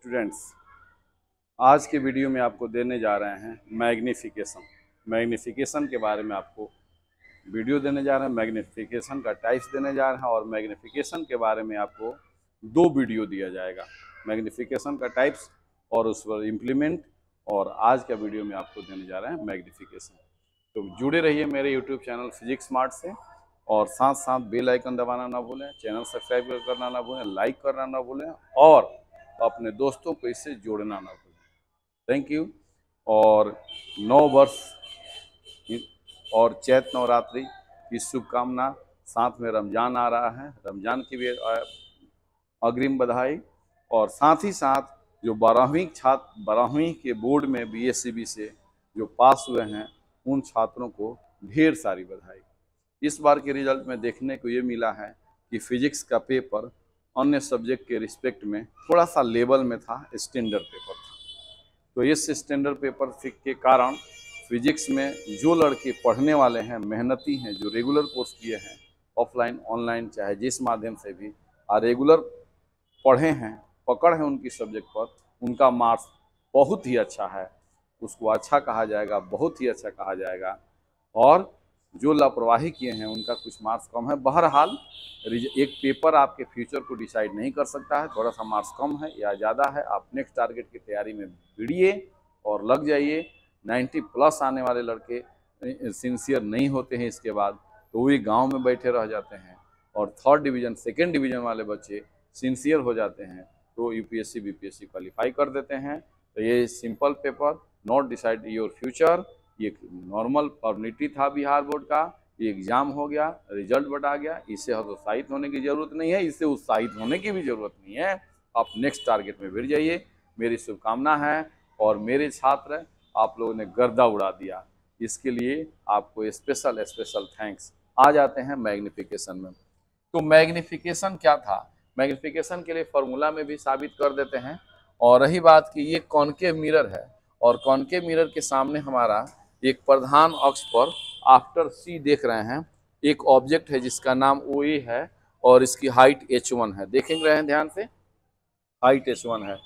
Students, आज के video में आपको देने जा रहे हैं मैग्नीफिकेशन के बारे में आपको वीडियो देने जा रहे हैं। मैग्नीफिकेशन का टाइप्स देने जा रहे हैं और मैग्नीफिकेशन के बारे में आपको दो वीडियो दिया जाएगा, मैग्नीफिकेशन का टाइप्स और उस पर इम्प्लीमेंट। और आज का वीडियो में आपको देने जा रहे हैं मैग्नीफिकेशन। तो जुड़े रहिए मेरे यूट्यूब चैनल फिजिक्स स्मार्ट से और साथ साथ बेल आइकन दबाना ना भूलें, चैनल सब्सक्राइब करना ना भूलें, लाइक करना ना भूलें और अपने दोस्तों को इससे जोड़ना ना भूलें। Thank you. और 9 वर्ष और चैत नवरात्रि की शुभकामना, साथ में रमज़ान आ रहा है, रमज़ान की भी अग्रिम बधाई। और साथ ही साथ जो 12वीं के बोर्ड में BSCB से जो पास हुए हैं उन छात्रों को ढेर सारी बधाई। इस बार के रिजल्ट में देखने को ये मिला है कि फिजिक्स का पेपर अन्य सब्जेक्ट के रिस्पेक्ट में थोड़ा सा लेवल में था, स्टैंडर्ड पेपर था। तो इस स्टैंडर्ड पेपर के कारण फिजिक्स में जो लड़के पढ़ने वाले हैं, मेहनती हैं, जो रेगुलर कोर्स किए हैं, ऑफलाइन ऑनलाइन चाहे जिस माध्यम से भी रेगुलर पढ़े हैं, पकड़ है उनकी सब्जेक्ट पर, उनका मार्क्स बहुत ही अच्छा है। उसको अच्छा कहा जाएगा, बहुत ही अच्छा कहा जाएगा। और जो लापरवाही किए हैं उनका कुछ मार्क्स कम है। बहरहाल एक पेपर आपके फ्यूचर को डिसाइड नहीं कर सकता है, थोड़ा सा मार्क्स कम है या ज़्यादा है। आप नेक्स्ट टारगेट की तैयारी में भिड़िए और लग जाइए। 90+ आने वाले लड़के सिंसियर नहीं होते हैं, इसके बाद तो वही गांव में बैठे रह जाते हैं। और 3rd डिवीज़न 2nd डिवीज़न वाले बच्चे सिंसियर हो जाते हैं तो UPSC BPSC क्वालिफाई कर देते हैं। तो ये simple paper, not decide your future, ये नॉर्मल फॉर्मेलिटी था बिहार बोर्ड का। ये एग्जाम हो गया, रिजल्ट बता गया, इससे हतोत्साहित होने की ज़रूरत नहीं है, इससे उत्साहित होने की भी ज़रूरत नहीं है। आप नेक्स्ट टारगेट में भिड़ जाइए, मेरी शुभकामना है। और मेरे छात्र, आप लोगों ने गर्दा उड़ा दिया, इसके लिए आपको स्पेशल थैंक्स। आ जाते हैं मैग्नीफिकेशन में। तो मैग्नीफिकेशन क्या था, मैग्नीफिकेशन के लिए फॉर्मूला में भी साबित कर देते हैं। और रही बात कि ये कॉनकेव मिरर है और कॉनकेव मिरर के सामने हमारा एक प्रधान अक्ष पर आफ्टर C देख रहे हैं, एक ऑब्जेक्ट है जिसका नाम OA है और इसकी हाइट H1 है। देखेंगे रहे हैं ध्यान से, हाइट H1 है।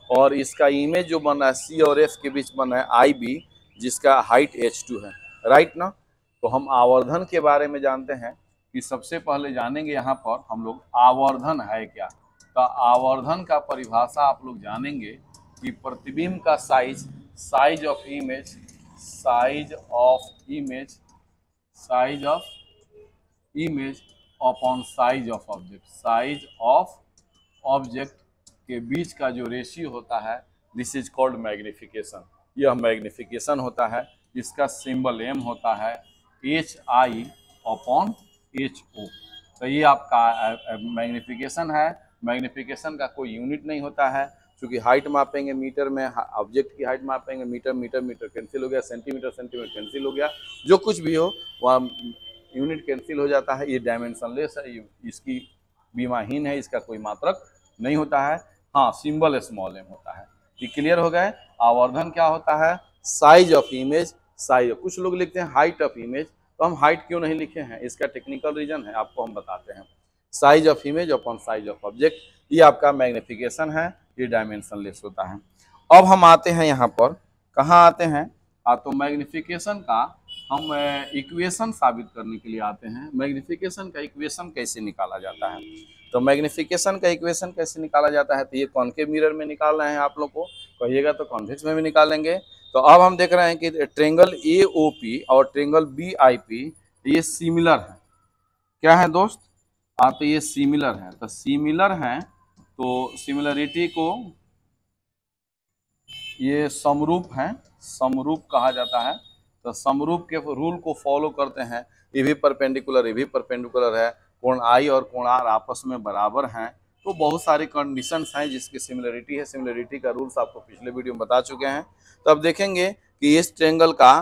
और इसका इमेज जो बन रहा है C और F के बीच बन रहा है IB, जिसका हाइट H2 है, राइट ना। तो हम आवर्धन के बारे में जानते हैं कि सबसे पहले जानेंगे यहाँ पर हम लोग आवर्धन है क्या। तो आवर्धन का परिभाषा आप लोग जानेंगे कि प्रतिबिंब का size of image upon size of object के बीच का जो रेशियो होता है, दिस इज कॉल्ड मैग्नीफिकेशन। यह मैग्नीफिकेशन होता है। इसका सिंबल M होता है HI अपॉन HO। तो ये आपका मैग्नीफिकेशन है। मैग्नीफिकेशन का कोई यूनिट नहीं होता है, क्योंकि हाइट मापेंगे मीटर में, ऑब्जेक्ट की हाइट मापेंगे मीटर कैंसिल हो गया, सेंटीमीटर कैंसिल हो गया, जो कुछ भी हो वह यूनिट कैंसिल हो जाता है। ये डायमेंशनलेस है, इसकी बीमाहीन है, इसका कोई मात्रक नहीं होता है। हाँ, सिंबल स्मॉल m होता है। ये क्लियर हो गए। आवर्धन क्या होता है, साइज ऑफ इमेज, कुछ लोग लिखते हैं हाइट ऑफ इमेज, तो हम हाइट क्यों नहीं लिखे हैं, इसका टेक्निकल रीजन है, आपको हम बताते हैं। Size of image upon size of object, ये आपका मैग्नीफिकेशन है, ये डायमेंशनलेस होता है। अब हम आते हैं यहाँ पर, कहाँ आते हैं, तो मैग्नीफिकेशन का हम इक्वेशन साबित करने के लिए आते हैं। मैग्नीफिकेशन का इक्वेशन कैसे निकाला जाता है, तो मैग्नीफिकेशन का इक्वेशन कैसे निकाला जाता है, तो ये कॉनकेव मिरर में निकाल रहे हैं, आप लोग को कहिएगा तो कॉन्वेक्स में भी निकालेंगे। तो अब हम देख रहे हैं कि ट्रेंगल AOP और ट्रेंगल BIP ये सिमिलर है। क्या है दोस्त, तो ये सिमिलर है। तो सिमिलर है तो सिमिलरिटी को ये समरूप है, समरूप कहा जाता है। तो समरूप के रूल को फॉलो करते हैं। ये भी परपेंडिकुलर है, कोण I और कोण R आपस में बराबर हैं। तो बहुत सारे कंडीशंस हैं जिसकी सिमिलरिटी है। सिमिलरिटी का रूल्स आपको पिछले वीडियो में बता चुके हैं। तो अब देखेंगे कि इस ट्रेंगल का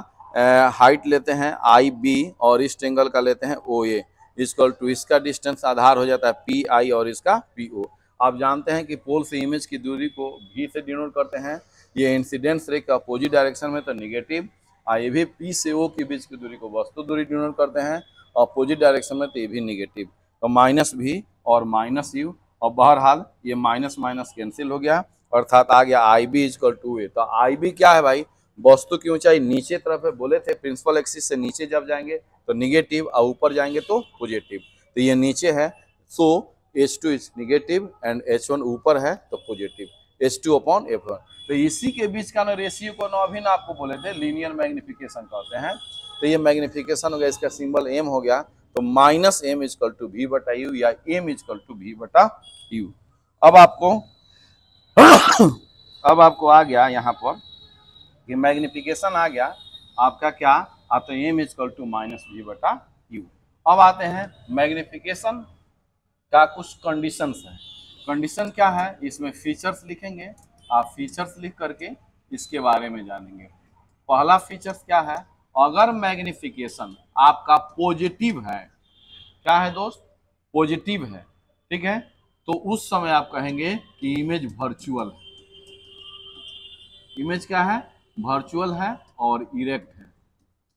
हाइट लेते हैं IB और इस ट्रेंगल का लेते हैं OA, इक्वल टू इसका डिस्टेंस आधार हो जाता है PI और इसका PO। आप जानते हैं कि पोल से इमेज की दूरी को V से डिनोट करते हैं। ये इंसिडेंस रे के अपोजिट डायरेक्शन में तो निगेटिव, ये भी P से O के बीच की दूरी को वस्तु दूरी डिनोट करते हैं, अपोजिट डायरेक्शन में तो ये भी निगेटिव। तो -V और -U, और बहरहाल ये माइनस कैंसिल हो गया अर्थात आ गया आई बी इजकल टू ए। तो आई बी क्या है भाई, वस्तु की ऊंचाई नीचे तरफ है, बोले थे प्रिंसिपल एक्सिस से नीचे जब जाएंगे तो निगेटिव और ऊपर जाएंगे तो पॉजिटिव। तो ये नीचे है, सो H2 is negative and H1 ऊपर है तो पॉजिटिव, H2 अपॉन F1। तो इसी के बीच का ना रेशियो को ना अभी ना आपको बोले थे लीनियर मैग्निफिकेशन कहते हैं। तो ये मैग्निफिकेशन हो गया, इसका सिंबल एम हो गया, तो minus m equal to v बटा यू या एम इजकल टू वी बटा यू। अब आपको आ गया यहाँ पर कि मैग्निफिकेशन आ गया आपका क्या, आप तो m equal to minus v बटा यू। अब आते हैं मैग्निफिकेशन का कुछ कंडीशंस है। कंडीशन क्या है, इसमें फीचर्स लिखेंगे, आप फीचर्स लिख करके इसके बारे में जानेंगे। पहला फीचर्स क्या है, अगर मैग्निफिकेशन आपका पॉजिटिव है, क्या है दोस्त, पॉजिटिव है, ठीक है, तो उस समय आप कहेंगे कि इमेज वर्चुअल है। इमेज क्या है, वर्चुअल है और इरेक्ट है।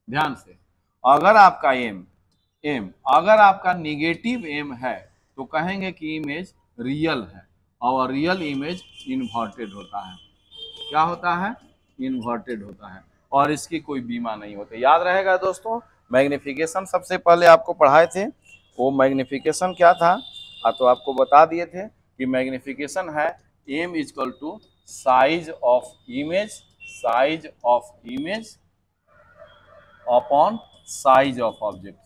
ध्यान से, अगर आपका एम अगर आपका निगेटिव एम है तो कहेंगे कि इमेज रियल है, और रियल इमेज इन्वर्टेड होता है। क्या होता है, इन्वर्टेड होता है, और इसकी कोई बीमा नहीं होती। याद रहेगा दोस्तों, मैग्निफिकेशन सबसे पहले आपको पढ़ाए थे, वो मैग्निफिकेशन क्या था, तो आपको बता दिए थे कि मैग्निफिकेशन है m equal to size of image upon size of object,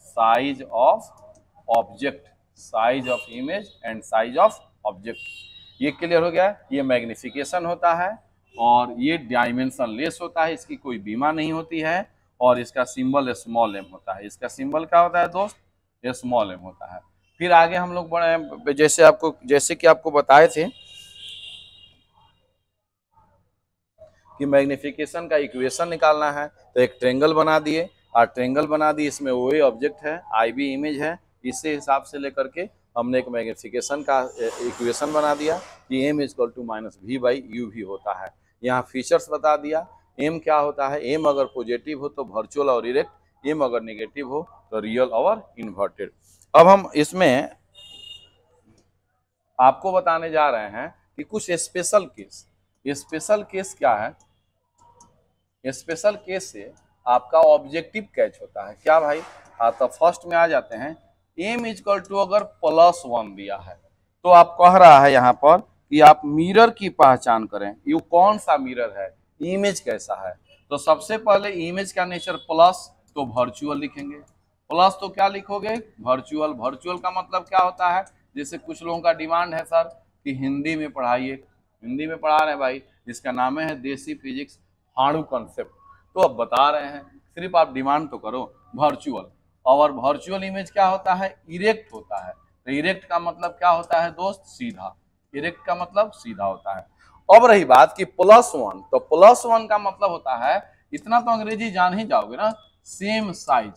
size of image and size of object. ये क्लियर हो गया, ये मैग्निफिकेशन होता है और ये डायमेंशन लेस होता है, इसकी कोई बीमा नहीं होती है, और इसका सिंबल स्मॉल एम होता है। इसका सिंबल क्या होता है दोस्त, स्मॉल एम होता है। फिर आगे हम लोग बढ़े, जैसे कि आपको बताए थे कि मैग्निफिकेशन का इक्वेशन निकालना है, तो एक ट्रेंगल बना दिए, और ट्रेंगल बना दी, इसमें ओ ए ऑब्जेक्ट है, आई बी इमेज है, इसी हिसाब से लेकर के हमने एक मैग्निफिकेशन का इक्वेशन बना दिया कि m equal to minus v by u भी होता है। यहाँ फीचर्स बता दिया, एम क्या होता है, एम अगर पॉजिटिव हो तो वर्चुअल और इरेक्ट, एम अगर नेगेटिव हो तो रियल और इन्वर्टेड। अब हम इसमें आपको बताने जा रहे हैं कि कुछ स्पेशल केस क्या है। स्पेशल केस से आपका ऑब्जेक्टिव कैच होता है। क्या भाई, तो फर्स्ट में आ जाते हैं, एम इजकल टू अगर +1 दिया है तो आप कह रहा है यहाँ पर कि आप मिरर की पहचान करें, ये कौन सा मिरर है, इमेज कैसा है। तो सबसे पहले इमेज का नेचर प्लस, तो वर्चुअल लिखेंगे, प्लस तो क्या लिखोगे, वर्चुअल। वर्चुअल का मतलब क्या होता है, जैसे कुछ लोगों का डिमांड है सर कि हिंदी में पढ़ाइए, हिंदी में पढ़ा रहे हैं भाई, इसका नाम है देसी फिजिक्स हाणु कॉन्सेप्ट, तो अब बता रहे हैं, सिर्फ आप डिमांड तो करो वर्चुअल। और वर्चुअल इमेज क्या होता है, इरेक्ट होता है। तो इरेक्ट का मतलब क्या होता है दोस्त, सीधा। इरेक्ट का मतलब सीधा होता है। अब रही बात कि +1, तो +1 का मतलब होता है, इतना तो अंग्रेजी जान ही जाओगे ना, सेम साइज,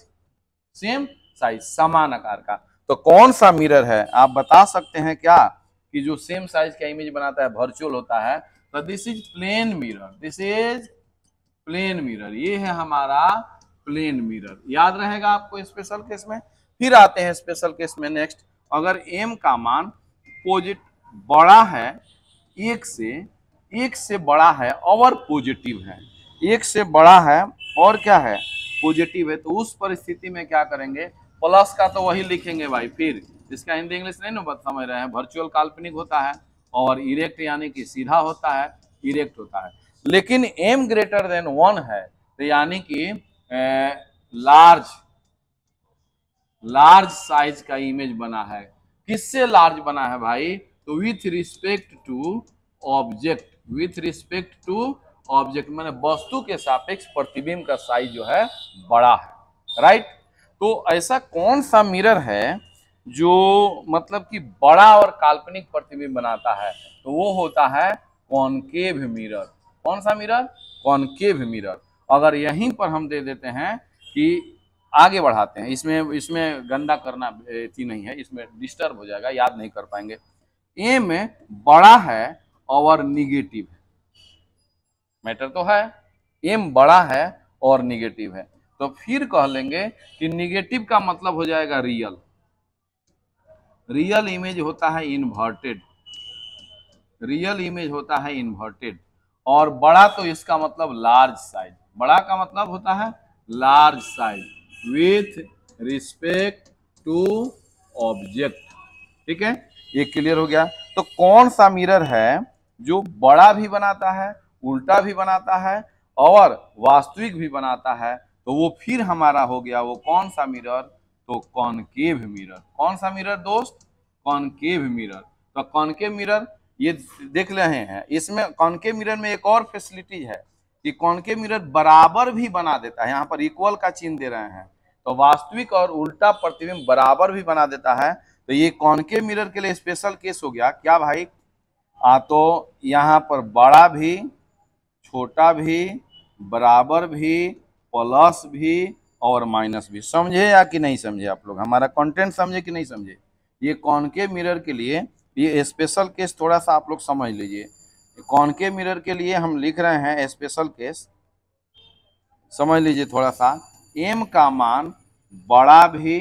समान आकार का। तो कौन सा मिरर है आप बता सकते हैं क्या, कि जो सेम साइज का इमेज बनाता है, वर्चुअल होता है। तो दिस इज प्लेन मिरर, ये है हमारा प्लेन मिरर। याद रहेगा आपको स्पेशल केस में। फिर आते हैं स्पेशल केस में नेक्स्ट, अगर एम का मान बड़ा है, एक से बड़ा है और पॉजिटिव है, एक से बड़ा है और क्या है, पॉजिटिव है, तो उस परिस्थिति में क्या करेंगे, प्लस का तो वही लिखेंगे भाई। फिर इसका हिंदी इंग्लिश नहीं ना समझ रहे हैं, वर्चुअल काल्पनिक होता है और इरेक्ट यानी कि सीधा होता है, इरेक्ट होता है। लेकिन m ग्रेटर देन 1 है, तो यानी कि लार्ज साइज का इमेज बना है। किससे लार्ज बना है भाई, तो विथ रिस्पेक्ट टू ऑब्जेक्ट, मैंने वस्तु के सापेक्ष प्रतिबिंब का साइज जो है बड़ा है, राइट। तो ऐसा कौन सा मिरर है जो मतलब कि बड़ा और काल्पनिक प्रतिबिंब बनाता है, तो वो होता है कॉनकेव मिरर। कौन सा मिरर, कॉनकेव मिरर। अगर यहीं पर हम दे देते हैं कि आगे बढ़ाते हैं, इसमें गंदा करना नहीं है, इसमें डिस्टर्ब हो जाएगा, याद नहीं कर पाएंगे। ए में बड़ा है और निगेटिव है, मैटर तो है, एम बड़ा है और निगेटिव है, तो फिर कह लेंगे कि निगेटिव का मतलब हो जाएगा रियल इमेज होता है इन्वर्टेड, रियल इमेज होता है इन्वर्टेड, और बड़ा तो इसका मतलब लार्ज साइज, बड़ा का मतलब होता है large size with respect to object. ठीक है, ये क्लियर हो गया। तो कौन सा मिरर है जो बड़ा भी बनाता है, उल्टा भी बनाता है और वास्तविक भी बनाता है, तो वो फिर हमारा हो गया वो कौन सा मिरर, तो कॉनकेव मिरर। कौन सा मिरर दोस्त, कॉनकेव मिरर। तो कॉनकेव मिरर ये देख रहे हैं, इसमें कॉनकेव मिरर में एक और फैसिलिटी है कि कॉनकेव मिरर बराबर भी बना देता है, यहाँ पर इक्वल का चिन्ह दे रहे हैं, तो वास्तविक और उल्टा प्रतिबिंब बराबर भी बना देता है। तो ये कॉनकेव मिरर के लिए स्पेशल केस हो गया क्या भाई, तो यहाँ पर बड़ा भी, छोटा भी, बराबर भी, प्लस भी और माइनस भी। समझे या कि नहीं समझे आप लोग, हमारा कंटेंट समझे कि नहीं समझे। ये कॉनकेव मिरर के लिए ये स्पेशल केस थोड़ा सा आप लोग समझ लीजिए। कॉनकेव मिरर के लिए हम लिख रहे हैं स्पेशल केस, समझ लीजिए थोड़ा सा। एम का मान बड़ा भी,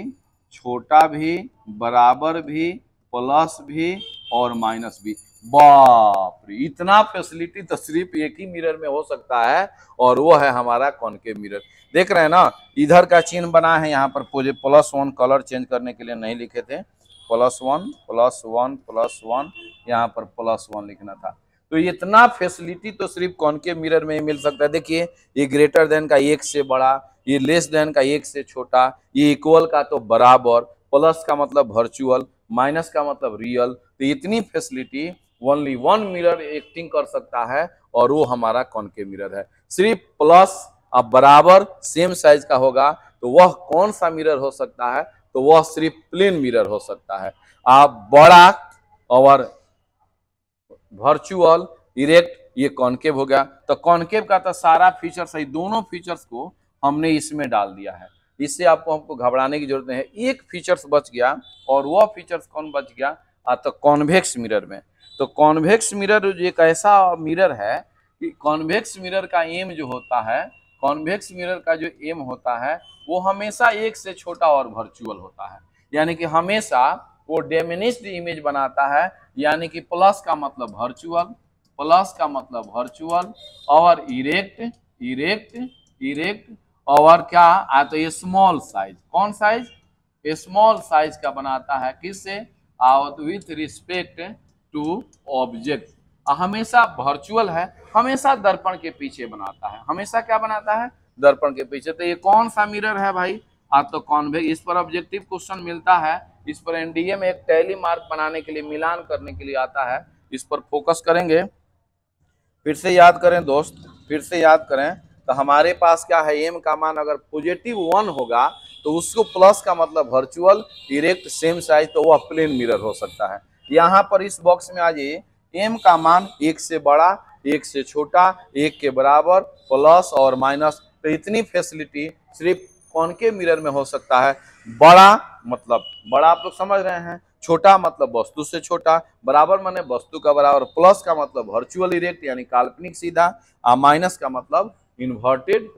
छोटा भी, बराबर भी, प्लस भी और माइनस भी। बाप रे, इतना फैसिलिटी तो सिर्फ एक ही मिरर में हो सकता है, और वो है हमारा कॉनकेव मिरर। देख रहे हैं ना, इधर का चिन्ह बना है, यहाँ पर +1 कलर चेंज करने के लिए नहीं लिखे थे, +1 +1 +1, यहाँ पर +1 लिखना था। तो इतना फैसिलिटी तो सिर्फ कॉनकेव मिरर में ही मिल सकता है। देखिए, ये ग्रेटर देन का 1 से बड़ा, ये लेस देन का 1 से छोटा, ये इक्वल का तो बराबर, प्लस का मतलब वर्चुअल, माइनस का मतलब रियल। तो इतनी facility only one mirror acting कर सकता है, और वो हमारा कॉनकेव मिरर है। सिर्फ प्लस अब बराबर सेम साइज का होगा, तो वह कौन सा मिरर हो सकता है, तो वह सिर्फ प्लेन मिरर हो सकता है। आप बड़ा और वर्चुअल, इरेक्ट, ये कॉनकेव हो गया। तो कॉनकेव का तो सारा फीचर्स है, दोनों फीचर्स को हमने इसमें डाल दिया है। इससे हमको घबराने की जरूरत नहीं है। एक फीचर्स बच गया, और वह फीचर्स कौन बच गया, तो कॉन्वेक्स मिरर में। तो कॉन्वेक्स मिरर एक ऐसा मिरर है कि कॉन्वेक्स मिरर का एम जो होता है, कॉन्वेक्स मिरर का जो एम होता है वो हमेशा 1 से छोटा और वर्चुअल होता है, यानी कि हमेशा वो डिमिनिश्ड इमेज बनाता है, यानी कि प्लस का मतलब वर्चुअल, प्लस का मतलब वर्चुअल, और इरेक्ट इरेक्ट इरेक्ट, और क्या तो ये स्मॉल साइज, कौन साइज, स्मॉल साइज का बनाता है, किससे, विथ रिस्पेक्ट टू ऑब्जेक्ट। हमेशा वर्चुअल है, हमेशा दर्पण के पीछे बनाता है, हमेशा क्या बनाता है, दर्पण के पीछे। तो ये कौन सा मिरर है भाई, तो कॉन्वेक्स। इस पर ऑब्जेक्टिव क्वेश्चन मिलता है, इस पर एनडीए में एक टैली मार्क बनाने के लिए, मिलान करने के लिए आता है, इस पर फोकस करेंगे। फिर से याद करें दोस्त, फिर से याद करें। तो हमारे पास क्या है, एम का मान अगर +1 होगा तो उसको प्लस का मतलब वर्चुअल, इरेक्ट, सेम साइज, तो वह प्लेन मिरर हो सकता है। यहाँ पर इस बॉक्स में आ जाइए, एम का मान 1 से बड़ा, 1 से छोटा, 1 के बराबर, प्लस और माइनस। तो इतनी फैसिलिटी सिर्फ कॉनकेव मिरर में हो सकता है। बड़ा मतलब बड़ा आप लोग समझ रहे हैं, छोटा मतलब वस्तु से छोटा, बराबर माने वस्तु का बराबर, प्लस का मतलब वर्चुअल इरेक्ट यानी काल्पनिक सीधा, माइनस का मतलब इन्वर्टेड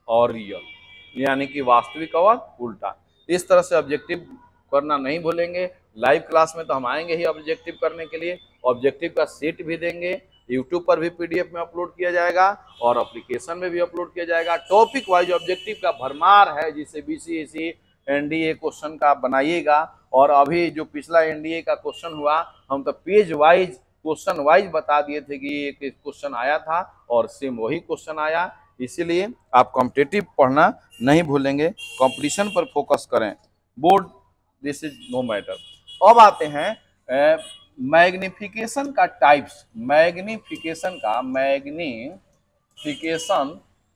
और रियल यानी कि वास्तविक और उल्टा। इस तरह से ऑब्जेक्टिव करना नहीं भूलेंगे। लाइव क्लास में तो हम आएंगे ही ऑब्जेक्टिव करने के लिए, ऑब्जेक्टिव का सेट भी देंगे, यूट्यूब पर भी पीडीएफ में अपलोड किया जाएगा और एप्लीकेशन में भी अपलोड किया जाएगा। टॉपिक वाइज ऑब्जेक्टिव का भरमार है, जिसे बीसीएसई एनडीए क्वेश्चन का बनाइएगा। और अभी जो पिछला एनडीए का क्वेश्चन हुआ, हम तो पेज वाइज क्वेश्चन वाइज बता दिए थे कि एक क्वेश्चन आया था और सेम वही क्वेश्चन आया। इसीलिए आप कॉम्पिटिटिव पढ़ना नहीं भूलेंगे, कंपटीशन पर फोकस करें। Board this is no matter. अब आते हैं मैग्निफिकेशन का टाइप्स। मैग्निफिकेशन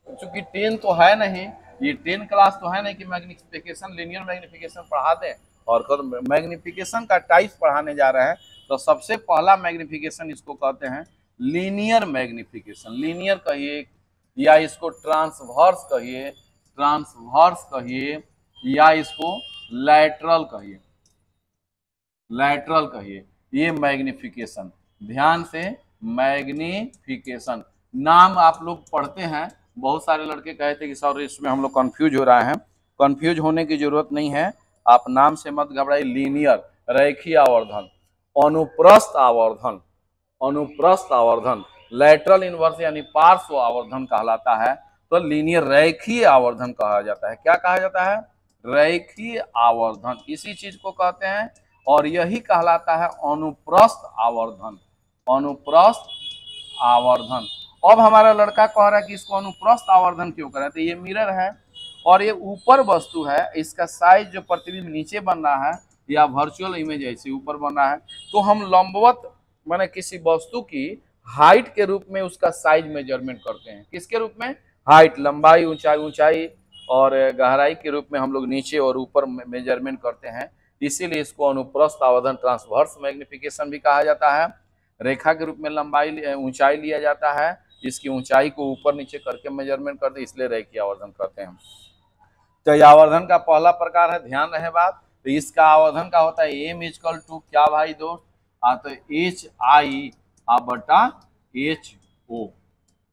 चूंकि 10 तो है नहीं, ये 10 क्लास तो है नहीं कि मैग्निफिकेशन, लीनियर मैग्निफिकेशन पढ़ा दें, और मैग्निफिकेशन का टाइप्स पढ़ाने जा रहे हैं। तो सबसे पहला मैग्निफिकेशन इसको कहते हैं लीनियर मैग्निफिकेशन। लीनियर कहिए या इसको ट्रांसवर्स कहिए या इसको लैटरल कहिए, ये मैग्निफिकेशन। ध्यान से, मैग्निफिकेशन नाम आप लोग पढ़ते हैं, बहुत सारे लड़के कहते हैं कि सर इसमें हम लोग कंफ्यूज हो रहे हैं। कंफ्यूज होने की जरूरत नहीं है, आप नाम से मत घबराइए। लीनियर, रेखीय आवर्धन, अनुप्रस्थ आवर्धन, अनुप्रस्थ आवर्धन, लैटरल इनवर्स यानी पार्श्व आवर्धन कहलाता है। तो लीनियर रेखीय आवर्धन कहा जाता है। क्या कहा जाता है? रेखीय आवर्धन, इसी चीज को कहते हैं। और यही कहलाता है अनुप्रस्थ आवर्धन, अनुप्रस्थ आवर्धन। अब हमारा लड़का कह रहा है कि इसको अनुप्रस्थ आवर्धन क्यों करें, तो ये मिरर है और ये ऊपर वस्तु है, इसका साइज जो प्रतिबिंब नीचे बन रहा है या वर्चुअल इमेज ऐसे ऊपर बन रहा है, तो हम लंबवत माने किसी वस्तु की हाइट के रूप में उसका साइज मेजरमेंट करते हैं। किसके रूप में? हाइट, लंबाई, ऊंचाई, ऊंचाई और गहराई के रूप में हम लोग नीचे और ऊपर मेजरमेंट करते हैं। इसीलिए इसको अनुप्रस्थ आवर्धन, ट्रांसवर्स मैग्निफिकेशन भी कहा जाता है। रेखा के रूप में लंबाई, ऊंचाई लिया जाता है, इसकी ऊंचाई को ऊपर नीचे करके मेजरमेंट करते हैं, इसलिए रेखीय आवर्धन करते हैं। तो ये आवर्धन का पहला प्रकार है, ध्यान रहे बात। तो इसका आवर्धन का होता है एम इक्वल टू क्या भाई दोस्त? तो एच आई बटा एच ओ,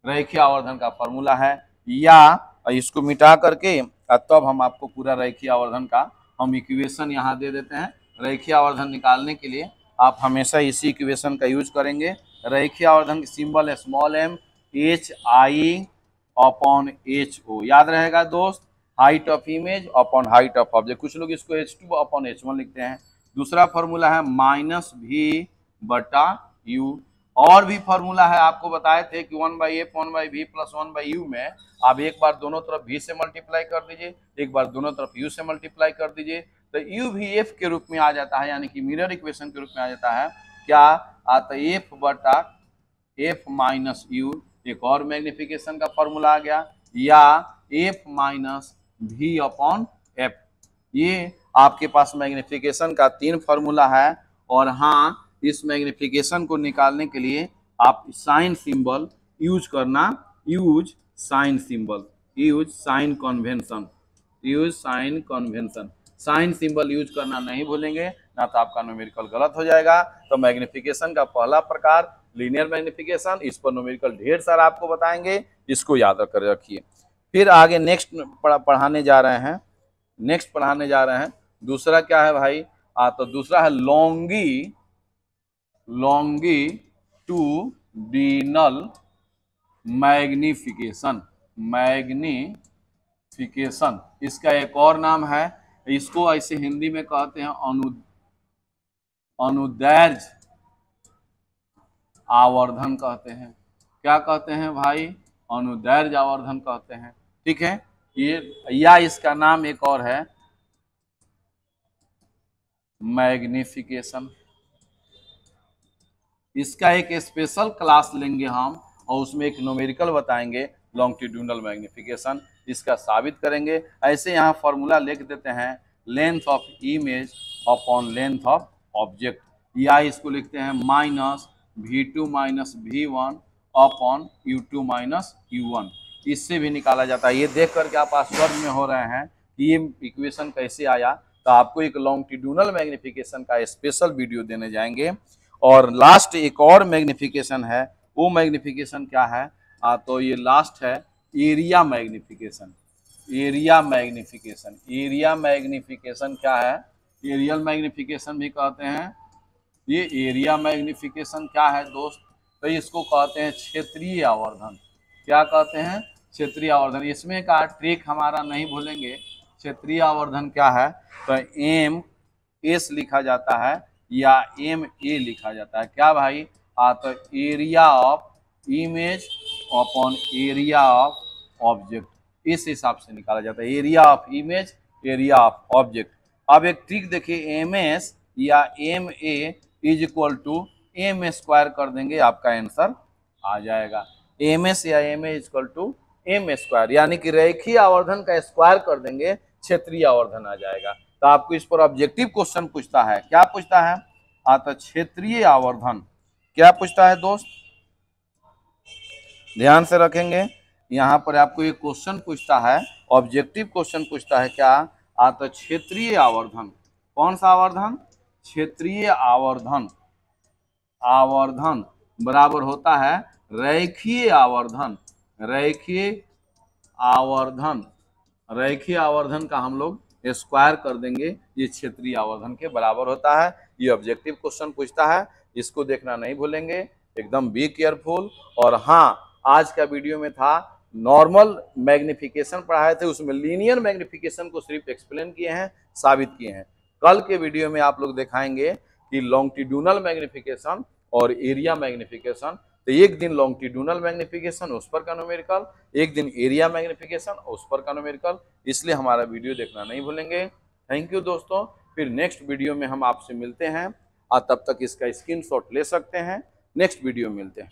रेखीय आवर्धन का फॉर्मूला है। या इसको मिटा करके तब हम आपको पूरा रेखीय आवर्धन का हम इक्वेशन यहाँ दे देते हैं। रेखीय आवर्धन निकालने के लिए आप हमेशा इसी इक्वेशन का यूज करेंगे। रेखीय आवर्धन की सिंबल है small m, h i upon h o, याद रहेगा दोस्त। Height of image upon height of object, कुछ लोग इसको H2 अपॉन H1 लिखते हैं। दूसरा फॉर्मूला है माइनस भी बटा यू। और भी फॉर्मूला है, आपको बताए थे कि 1/f 1/v प्लस 1/u में आप एक बार दोनों तरफ v से मल्टीप्लाई कर दीजिए, एक बार दोनों तरफ u से मल्टीप्लाई कर दीजिए, तो u भी f के रूप में आ जाता है, यानी कि मिरर इक्वेशन के रूप में आ जाता है। क्या आता? f बटा f माइनस u, एक और मैग्निफिकेशन का फॉर्मूला आ गया, या f minus v upon f। ये आपके पास मैग्निफिकेशन का 3 फार्मूला है। और हाँ, इस मैग्निफिकेशन को निकालने के लिए आप साइन सिंबल यूज करना, use sign symbol, use sign convention, use sign convention, sign symbol use करना नहीं भूलेंगे, ना तो आपका न्यूमेरिकल गलत हो जाएगा। तो मैग्निफिकेशन का पहला प्रकार लीनियर मैग्निफिकेशन, इस पर न्यूमेरिकल ढेर सारा आपको बताएंगे, इसको याद कर रखिए। फिर आगे नेक्स्ट पढ़ाने जा रहे हैं, नेक्स्ट पढ़ाने जा रहे हैं। दूसरा क्या है भाई? तो दूसरा है लॉन्गिट्यूडिनल मैग्निफिकेशन, मैग्निफिकेशन इसका एक और नाम है। इसको ऐसे हिंदी में कहते हैं अनुदैर्घ्य आवर्धन कहते हैं। क्या कहते हैं भाई? अनुदैर्घ्य आवर्धन कहते हैं, ठीक है। ये या इसका नाम एक और है मैग्निफिकेशन। इसका एक स्पेशल क्लास लेंगे हम और उसमें एक न्यूमेरिकल बताएंगे लॉन्गिट्यूडिनल मैग्निफिकेशन, इसका साबित करेंगे। ऐसे यहाँ फॉर्मूला लिख देते हैं, length of image upon length of object, या इसको लिखते हैं minus v2 minus v1 upon u2 minus u1। इससे भी निकाला जाता है। ये देख करके आप आश्चर्य में हो रहे हैं कि ये इक्वेशन कैसे आया, तो आपको एक लॉन्गिट्यूडिनल मैग्निफिकेशन का स्पेशल वीडियो देने जाएंगे। और लास्ट एक और मैग्निफिकेशन है, वो मैग्निफिकेशन क्या है? तो ये लास्ट है area magnification, area magnification. Area magnification क्या है? एरियल मैग्निफिकेशन भी कहते हैं। ये एरिया मैग्निफिकेशन क्या है दोस्त? तो इसको कहते हैं क्षेत्रीय आवर्धन। क्या कहते हैं? क्षेत्रीय आवर्धन। इसमें का ट्रिक हमारा नहीं भूलेंगे। क्षेत्रीय आवर्धन क्या है? तो एम एस लिखा जाता है या एम ए लिखा जाता है। क्या भाई? तो area of image upon area of object, इस हिसाब से निकाला जाता है। Area of image, area of object. अब एक ट्रिक देखिए, एम एस या m a is equal to m square कर देंगे, आपका आंसर आ जाएगा। एम एस या m a is equal to m square, यानी कि रेखीय आवर्धन का स्क्वायर कर देंगे, क्षेत्रीय आवर्धन आ जाएगा। तो आपको इस पर ऑब्जेक्टिव क्वेश्चन पूछता है। क्या पूछता है? तो क्षेत्रीय आवर्धन क्या पूछता है दोस्त? ध्यान से रखेंगे, यहाँ पर आपको एक क्वेश्चन पूछता है, ऑब्जेक्टिव क्वेश्चन पूछता है। क्या? तो क्षेत्रीय आवर्धन। कौन सा आवर्धन? क्षेत्रीय आवर्धन। आवर्धन बराबर होता है रेखीय आवर्धन। रेखीय आवर्धन, रेखीय आवर्धन का हम लोग स्क्वायर कर देंगे, ये क्षेत्रीय आवर्धन के बराबर होता है। ये ऑब्जेक्टिव क्वेश्चन पूछता है, इसको देखना नहीं भूलेंगे। एकदम बी केयरफुल। और हाँ, आज का वीडियो में था नॉर्मल मैग्निफिकेशन पढ़ाए थे, उसमें लीनियर मैग्निफिकेशन को सिर्फ एक्सप्लेन किए हैं, साबित किए हैं। कल के वीडियो में आप लोग दिखाएंगे कि लॉन्गिट्यूडिनल मैग्निफिकेशन और एरिया मैग्निफिकेशन। तो एक दिन लॉन्गिट्यूडिनल मैग्निफिकेशन, उस पर का न्यूमेरिकल, एक दिन एरिया मैग्निफिकेशन, उस पर का न्यूमेरिकल। इसलिए हमारा वीडियो देखना नहीं भूलेंगे। थैंक यू दोस्तों। फिर नेक्स्ट वीडियो में हम आपसे मिलते हैं, और तब तक इसका स्क्रीनशॉट ले सकते हैं। नेक्स्ट वीडियो में मिलते हैं।